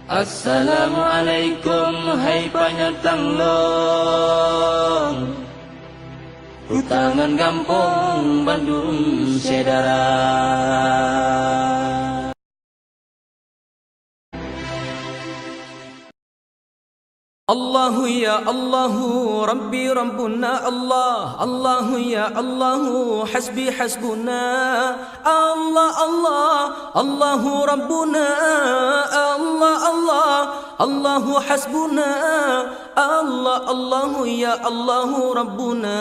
Assalamualaikum hai panyatang long Hutangan kampung Bandung Sedara. Allahu ya Allahu Rabbi Rabbuna Allah Allahu ya Allahu Hasbi Hasbuna Allah Allah Allahu Rabbuna Allah Allah Allahu Hasbuna Allah Allahu ya Allahu Rabbuna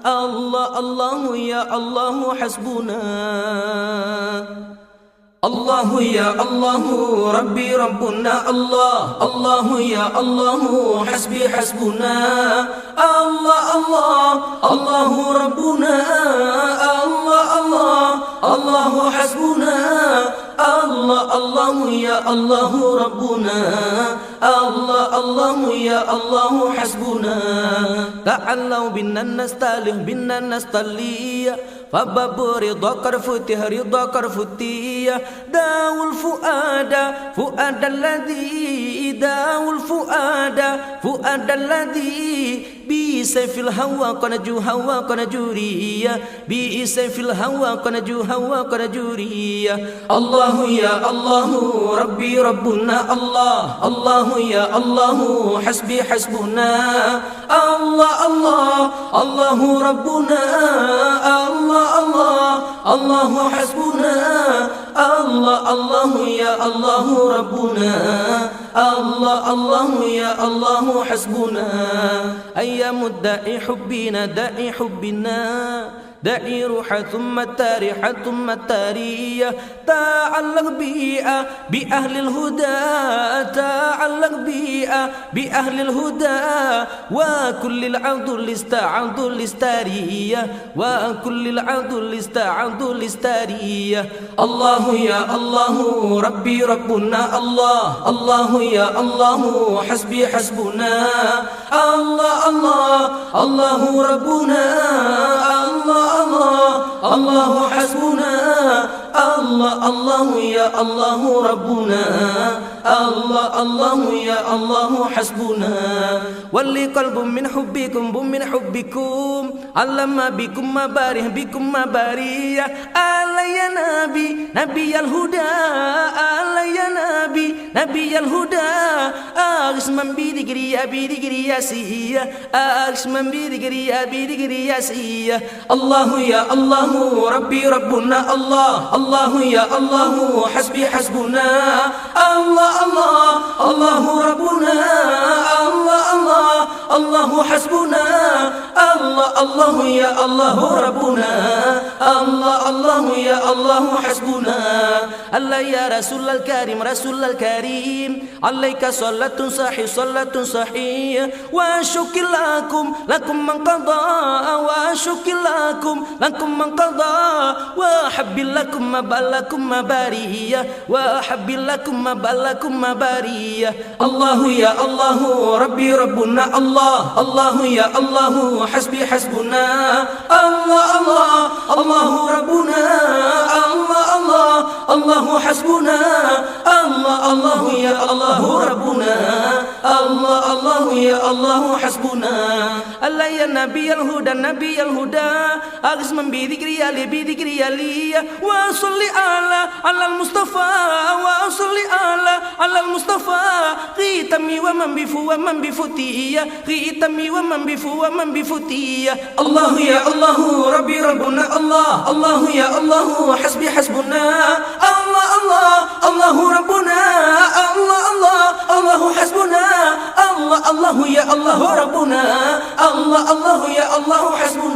Allah Allahu ya Allahu Hasbuna Allahu ya Allahu Rabbi Rabbuna Allah Allahu ya Allahu Hasbi Hasbuna Allah Allah Allahu Rabbuna Allah Allah Allahu Hasbuna Allah Allahu ya Allahu Rabbuna Allah Allahu ya Allahu Hasbuna. Ta'allau binna nastalih binna nastaliyah فباب رضا كرفتها رضا كرفتية داو الفؤاد فؤاد الذي داو الفؤاد فؤاد الذي بسيف الهوى قنجو هوى قنجورية بسيف الهوى قنجو هوى قنجورية الله يا الله ربي ربنا الله الله يا الله حسبي حسبنا الله الله الله ربنا الله الله الله حسبنا الله الله يا الله ربنا الله الله يا الله حسبنا أيام الداعي حبنا داعي حبنا دعي روحا ثم التاريحة ثم التارية تعلق بيئة بأهل الهدى تعلق بيئة بأهل الهدى وكل العبد الاستعبد الاستارية وكل العبد الاستعبد الاستارية الله يا الله ربي ربنا الله الله يا الله حسبي حسبنا الله الله الله ربنا الله الله الله حسبنا الله الله يا الله ربنا الله الله يا الله حسبنا واللي قلب من حبكم من حبكم علم بكم مباريه بكم مباريه ألا يا نبي نبي الهدى ألا يا نبي نبي الهدى أغسمن بذكري بذكري ياسية أغسمن بذكري بذكري ياسية الله يا الله ربي ربنا الله الله يا الله حسبي حسبنا الله الله الله ربنا الله الله الله حسبنا الله الله يا الله ربنا الله الله يا الله حسبنا الله يا رسول الكريم رسول الكريم عليك صلاة صحيح صلاة صحيح وشكر لكم من قضى وشكر لكم من قضى وحب لكم ما بلكم مبارية وحب لكم ما بلكم مبارية الله يا الله ربي ربنا الله الله يا الله حسبي حسبنا الله الله الله ربنا الله الله الله حسبنا الله الله يا الله ربنا الله الله يا الله حسبنا الله يا نبي الهدى نبي الهدى أقسم بذكري علي بذكري علي وصلي على المصطفى وصلي على المصطفى غيتمي ومن بفو ومن بفتية غيتمي ومن بفو ومن بفتية الله يا الله ربي ربنا الله الله يا الله حسبي حسبنا الله الله الله ربنا الله الله الله حسبنا الله الله يا الله ربنا الله الله يا الله حسبنا